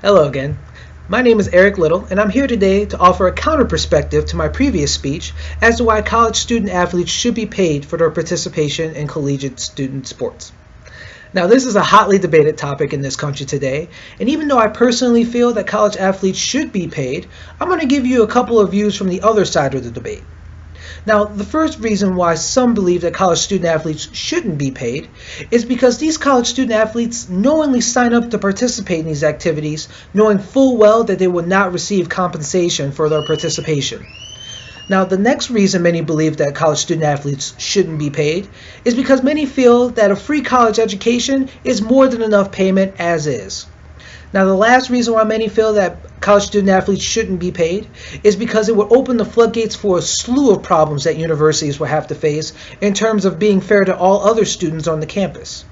Hello again. My name is Eric Little, and I'm here today to offer a counter perspective to my previous speech as to why college student athletes should be paid for their participation in collegiate student sports. Now, this is a hotly debated topic in this country today, and even though I personally feel that college athletes should be paid, I'm going to give you a couple of views from the other side of the debate. Now, the first reason why some believe that college student athletes shouldn't be paid is because these college student athletes knowingly sign up to participate in these activities, knowing full well that they will not receive compensation for their participation. Now, the next reason many believe that college student athletes shouldn't be paid is because many feel that a free college education is more than enough payment as is. Now, the last reason why many feel that college student athletes shouldn't be paid is because it would open the floodgates for a slew of problems that universities will have to face in terms of being fair to all other students on the campus.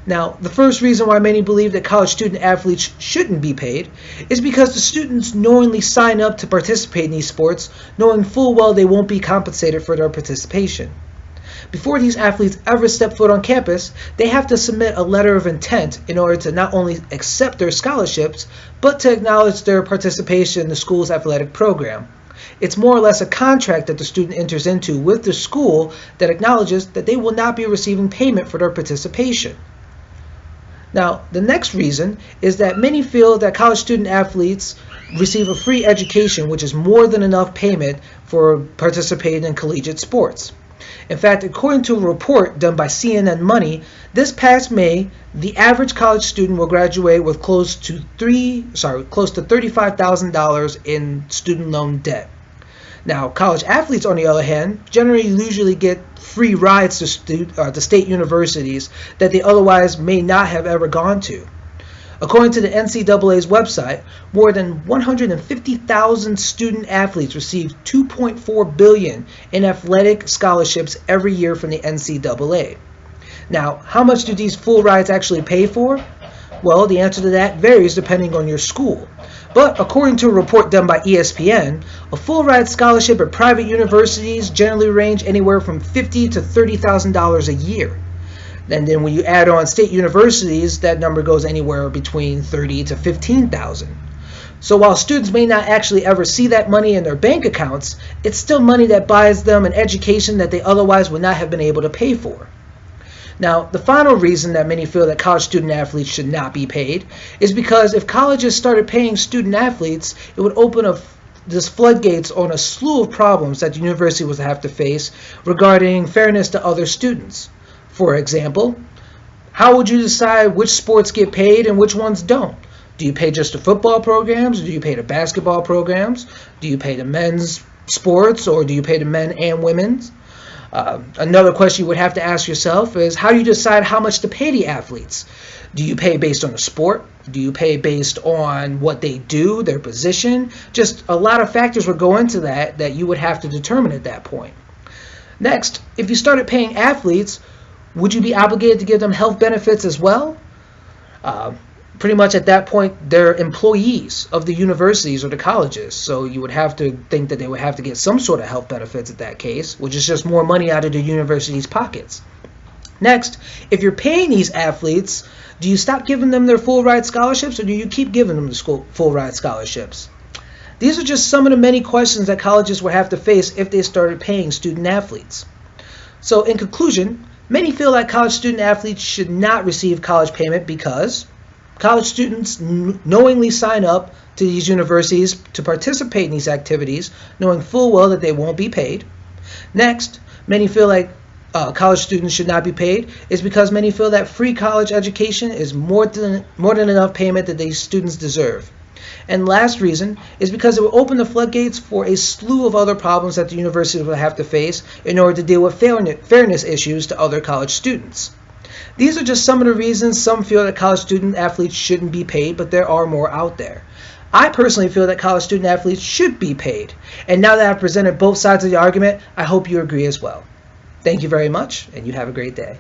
Now, the first reason why many believe that college student athletes shouldn't be paid is because the students knowingly sign up to participate in these sports, knowing full well they won't be compensated for their participation. Before these athletes ever step foot on campus, they have to submit a letter of intent in order to not only accept their scholarships, but to acknowledge their participation in the school's athletic program. It's more or less a contract that the student enters into with the school that acknowledges that they will not be receiving payment for their participation. Now, the next reason is that many feel that college student athletes receive a free education, which is more than enough payment for participating in collegiate sports. In fact, according to a report done by CNN Money, this past May, the average college student will graduate with close to $35,000 in student loan debt. Now, college athletes, on the other hand, generally usually get free rides to state universities that they otherwise may not have ever gone to. According to the NCAA's website, more than 150,000 student athletes receive $2.4 billion in athletic scholarships every year from the NCAA. Now, how much do these full rides actually pay for? Well, the answer to that varies depending on your school. But according to a report done by ESPN, a full ride scholarship at private universities generally range anywhere from $50,000 to $30,000 a year. And then when you add on state universities, that number goes anywhere between $30,000 to $15,000. So while students may not actually ever see that money in their bank accounts, it's still money that buys them an education that they otherwise would not have been able to pay for. Now, the final reason that many feel that college student athletes should not be paid is because if colleges started paying student athletes, it would open up this floodgates on a slew of problems that the university would have to face regarding fairness to other students. For example, how would you decide which sports get paid and which ones don't? Do you pay just the football programs, or do you pay the basketball programs? Do you pay the men's sports, or do you pay the men and women's? Another question you would have to ask yourself is, how do you decide how much to pay the athletes? Do you pay based on the sport? Do you pay based on what they do, their position? Just a lot of factors would go into that you would have to determine at that point. Next, if you started paying athletes, would you be obligated to give them health benefits as well? Pretty much at that point, they're employees of the universities or the colleges, so you would have to think that they would have to get some sort of health benefits at that case, which is just more money out of the university's pockets. Next, if you're paying these athletes, do you stop giving them their full ride scholarships, or do you keep giving them the full ride scholarships? These are just some of the many questions that colleges would have to face if they started paying student athletes. So in conclusion, many feel that college student athletes should not receive college payment because college students knowingly sign up to these universities to participate in these activities, knowing full well that they won't be paid. Next, many feel like college students should not be paid is because many feel that free college education is more than enough payment that these students deserve. And last reason is because it will open the floodgates for a slew of other problems that the university will have to face in order to deal with fairness issues to other college students. These are just some of the reasons some feel that college student athletes shouldn't be paid, but there are more out there. I personally feel that college student athletes should be paid. And now that I've presented both sides of the argument, I hope you agree as well. Thank you very much, and you have a great day.